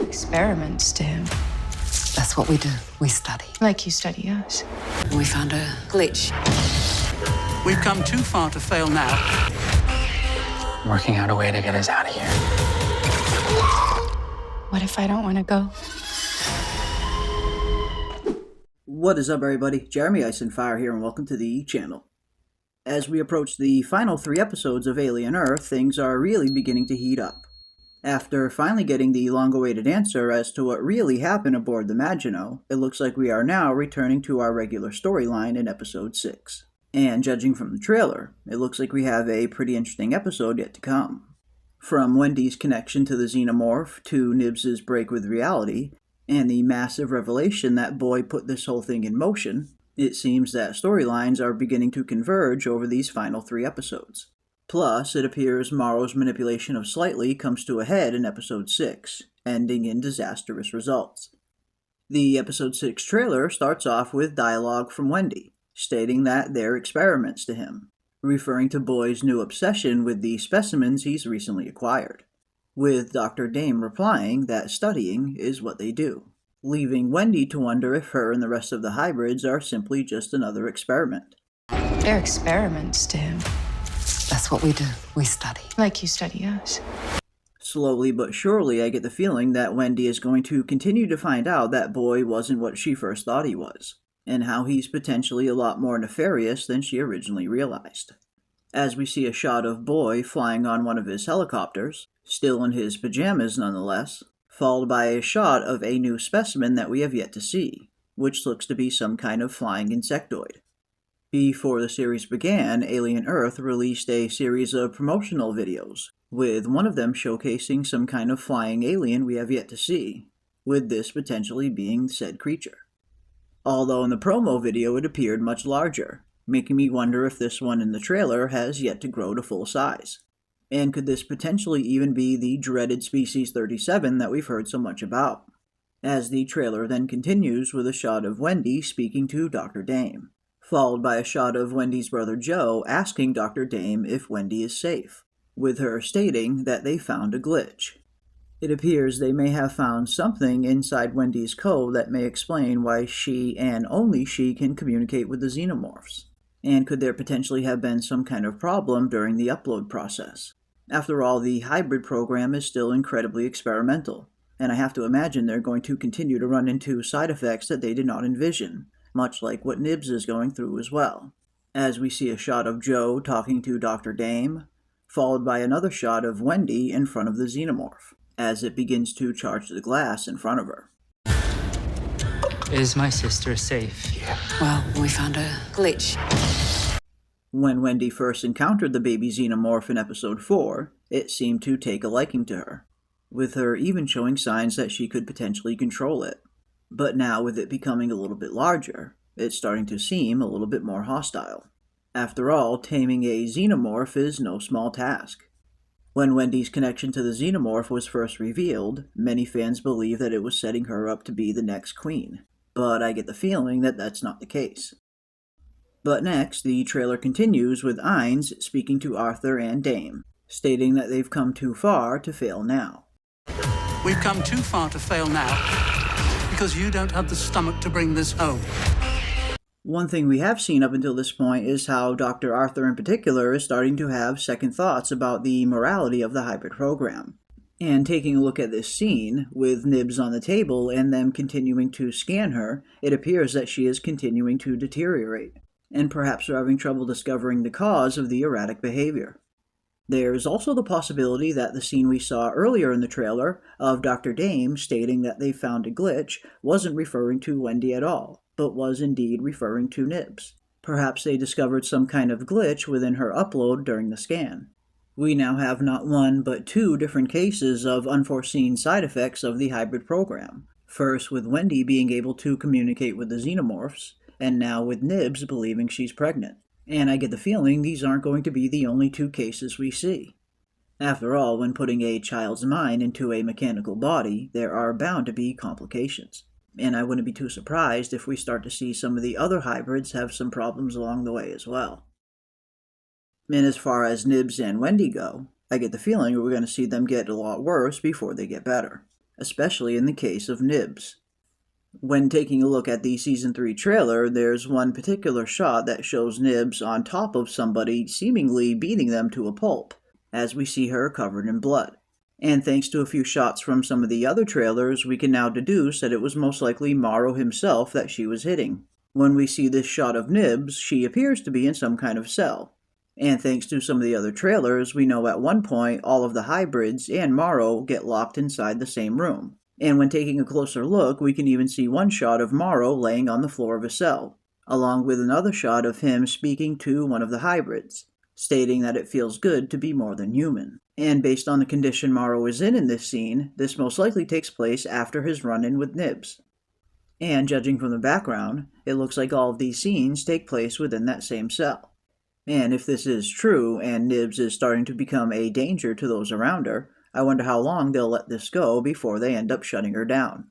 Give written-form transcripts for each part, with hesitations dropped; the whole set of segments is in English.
experiments to him. That's what we do. We study. Like you study us. We found a glitch. We've come too far to fail now. Working out a way to get us out of here. What if I don't want to go? What is up, everybody? Jeremy Icenfire here, and welcome to the channel. As we approach the final 3 episodes of Alien Earth, things are really beginning to heat up. After finally getting the long-awaited answer as to what really happened aboard the Maginot, it looks like we are now returning to our regular storyline in episode 6. And judging from the trailer, it looks like we have a pretty interesting episode yet to come. From Wendy's connection to the xenomorph, to Nibs' break with reality, and the massive revelation that Boy put this whole thing in motion, it seems that storylines are beginning to converge over these final 3 episodes. Plus, it appears Morrow's manipulation of Slightly comes to a head in episode 6, ending in disastrous results. The episode 6 trailer starts off with dialogue from Wendy, stating that they're experiments to him, referring to Boy's new obsession with the specimens he's recently acquired, with Dr. Dame replying that studying is what they do, leaving Wendy to wonder if her and the rest of the hybrids are simply just another experiment. They're experiments to him. That's what we do. We study. Like you study us. Slowly but surely, I get the feeling that Wendy is going to continue to find out that Boy wasn't what she first thought he was, and how he's potentially a lot more nefarious than she originally realized. As we see a shot of Boy flying on one of his helicopters, still in his pajamas nonetheless, followed by a shot of a new specimen that we have yet to see, which looks to be some kind of flying insectoid. Before the series began, Alien Earth released a series of promotional videos, with one of them showcasing some kind of flying alien we have yet to see, with this potentially being said creature. Although in the promo video it appeared much larger, making me wonder if this one in the trailer has yet to grow to full size. And could this potentially even be the dreaded Species 37 that we've heard so much about? As the trailer then continues with a shot of Wendy speaking to Dr. Dame, followed by a shot of Wendy's brother Joe asking Dr. Dame if Wendy is safe, with her stating that they found a glitch. It appears they may have found something inside Wendy's code that may explain why she and only she can communicate with the xenomorphs. And could there potentially have been some kind of problem during the upload process? After all, the hybrid program is still incredibly experimental, and I have to imagine they're going to continue to run into side effects that they did not envision, much like what Nibs is going through as well. As we see a shot of Joe talking to Dr. Dame, followed by another shot of Wendy in front of the xenomorph, as it begins to charge the glass in front of her. Is my sister safe? Yeah. Well, we found a glitch. When Wendy first encountered the baby xenomorph in episode 4, it seemed to take a liking to her, with her even showing signs that she could potentially control it. But now, with it becoming a little bit larger, it's starting to seem a little bit more hostile. After all, taming a xenomorph is no small task. When Wendy's connection to the xenomorph was first revealed, many fans believed that it was setting her up to be the next queen, but I get the feeling that that's not the case. But next, the trailer continues with Ines speaking to Arthur and Dame, stating that they've come too far to fail now. We've come too far to fail now, because you don't have the stomach to bring this home. One thing we have seen up until this point is how Dr. Arthur in particular is starting to have second thoughts about the morality of the hybrid program. And taking a look at this scene, with Nibs on the table and them continuing to scan her, it appears that she is continuing to deteriorate, and perhaps are having trouble discovering the cause of the erratic behavior. There's also the possibility that the scene we saw earlier in the trailer of Dr. Dame stating that they found a glitch wasn't referring to Wendy at all, but was indeed referring to Nibs. Perhaps they discovered some kind of glitch within her upload during the scan. We now have not one but 2 different cases of unforeseen side effects of the hybrid program. First with Wendy being able to communicate with the xenomorphs, and now with Nibs believing she's pregnant. And I get the feeling these aren't going to be the only 2 cases we see. After all, when putting a child's mind into a mechanical body, there are bound to be complications. And I wouldn't be too surprised if we start to see some of the other hybrids have some problems along the way as well. And as far as Nibs and Wendy go, I get the feeling we're going to see them get a lot worse before they get better. especially in the case of Nibs. When taking a look at the Season 3 trailer, there's one particular shot that shows Nibs on top of somebody seemingly beating them to a pulp, as we see her covered in blood. And thanks to a few shots from some of the other trailers, we can now deduce that it was most likely Morrow himself that she was hitting. When we see this shot of Nibs, she appears to be in some kind of cell. And thanks to some of the other trailers, we know at one point all of the hybrids and Morrow get locked inside the same room. And when taking a closer look, we can even see one shot of Morrow laying on the floor of a cell, along with another shot of him speaking to one of the hybrids, stating that it feels good to be more than human. And based on the condition Morrow is in this scene, this most likely takes place after his run-in with Nibs. And judging from the background, it looks like all of these scenes take place within that same cell. And if this is true, and Nibs is starting to become a danger to those around her, I wonder how long they'll let this go before they end up shutting her down.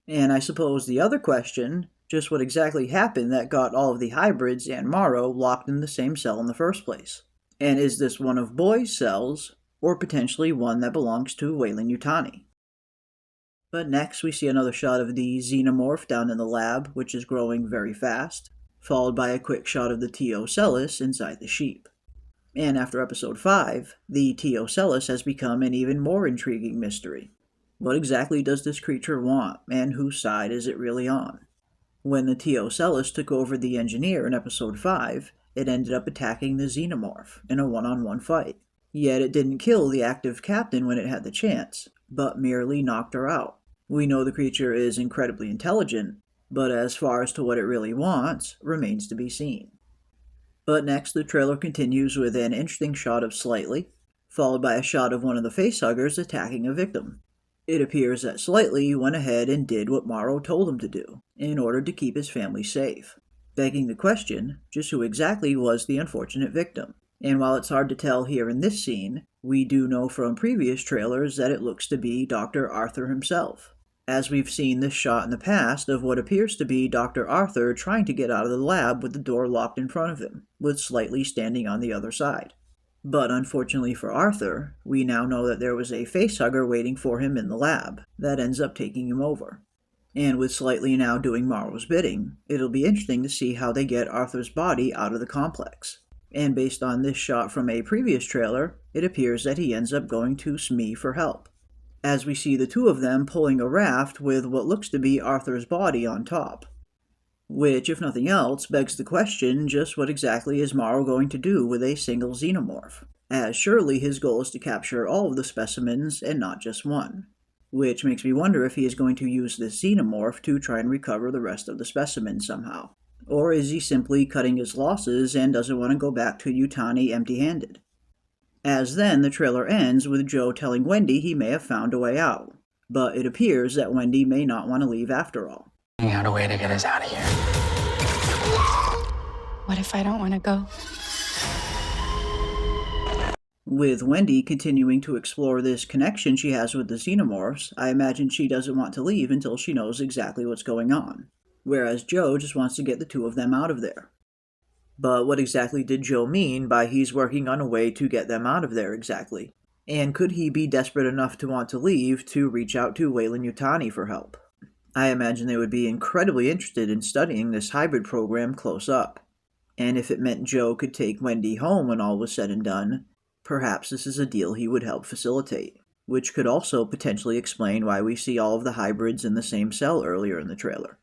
And I suppose the other question, just what exactly happened that got all of the hybrids and Morrow locked in the same cell in the first place? And is this one of Boy's cells, or potentially one that belongs to Weyland-Yutani? But next we see another shot of the xenomorph down in the lab, which is growing very fast, followed by a quick shot of the Teioelis inside the sheep. And after episode 5, the Teioelis has become an even more intriguing mystery. What exactly does this creature want, and whose side is it really on? When the Teioelis took over the engineer in episode 5, it ended up attacking the xenomorph in a one-on-one fight. Yet it didn't kill the active captain when it had the chance, but merely knocked her out. We know the creature is incredibly intelligent, but as far as to what it really wants, remains to be seen. But next, the trailer continues with an interesting shot of Slightly, followed by a shot of one of the facehuggers attacking a victim. It appears that Slightly went ahead and did what Morrow told him to do, in order to keep his family safe, begging the question, just who exactly was the unfortunate victim? And while it's hard to tell here in this scene, we do know from previous trailers that it looks to be Dr. Arthur himself, as we've seen this shot in the past of what appears to be Dr. Arthur trying to get out of the lab with the door locked in front of him, with Slightly standing on the other side. But unfortunately for Arthur, we now know that there was a facehugger waiting for him in the lab that ends up taking him over. And with Slightly now doing Morrow's bidding, it'll be interesting to see how they get Arthur's body out of the complex. And based on this shot from a previous trailer, it appears that he ends up going to Smee for help, as we see the two of them pulling a raft with what looks to be Arthur's body on top. Which, if nothing else, begs the question, just what exactly is Morrow going to do with a single xenomorph? As surely his goal is to capture all of the specimens and not just one. Which makes me wonder if he is going to use this xenomorph to try and recover the rest of the specimens somehow. Or is he simply cutting his losses and doesn't want to go back to Yutani empty-handed? As then, the trailer ends with Joe telling Wendy he may have found a way out, but it appears that Wendy may not want to leave after all. Figuring out a way to get us out of here. What if I don't want to go? With Wendy continuing to explore this connection she has with the xenomorphs, I imagine she doesn't want to leave until she knows exactly what's going on, whereas Joe just wants to get the two of them out of there. But what exactly did Joe mean by he's working on a way to get them out of there exactly? And could he be desperate enough to want to leave to reach out to Weyland-Yutani for help? I imagine they would be incredibly interested in studying this hybrid program close up. And if it meant Joe could take Wendy home when all was said and done, perhaps this is a deal he would help facilitate, which could also potentially explain why we see all of the hybrids in the same cell earlier in the trailer.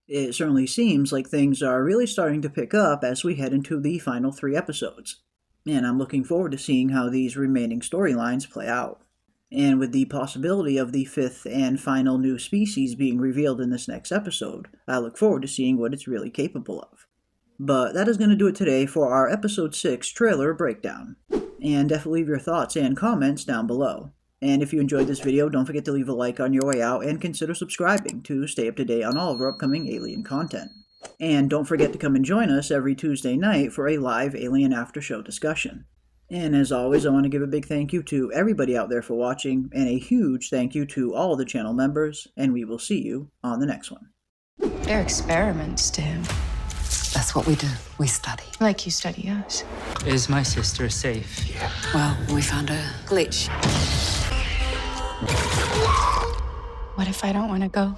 It certainly seems like things are really starting to pick up as we head into the final 3 episodes, and I'm looking forward to seeing how these remaining storylines play out. And with the possibility of the 5th and final new species being revealed in this next episode, I look forward to seeing what it's really capable of. But that is going to do it today for our episode 6 trailer breakdown, and definitely leave your thoughts and comments down below. And if you enjoyed this video, don't forget to leave a like on your way out and consider subscribing to stay up to date on all of our upcoming Alien content. And don't forget to come and join us every Tuesday night for a live Alien After Show discussion. And as always, I want to give a big thank you to everybody out there for watching, and a huge thank you to all the channel members, and we will see you on the next one. They're experiments to him, That's what we do. We study. like you study us. Is my sister safe? Well, we found a glitch. What if I don't want to go?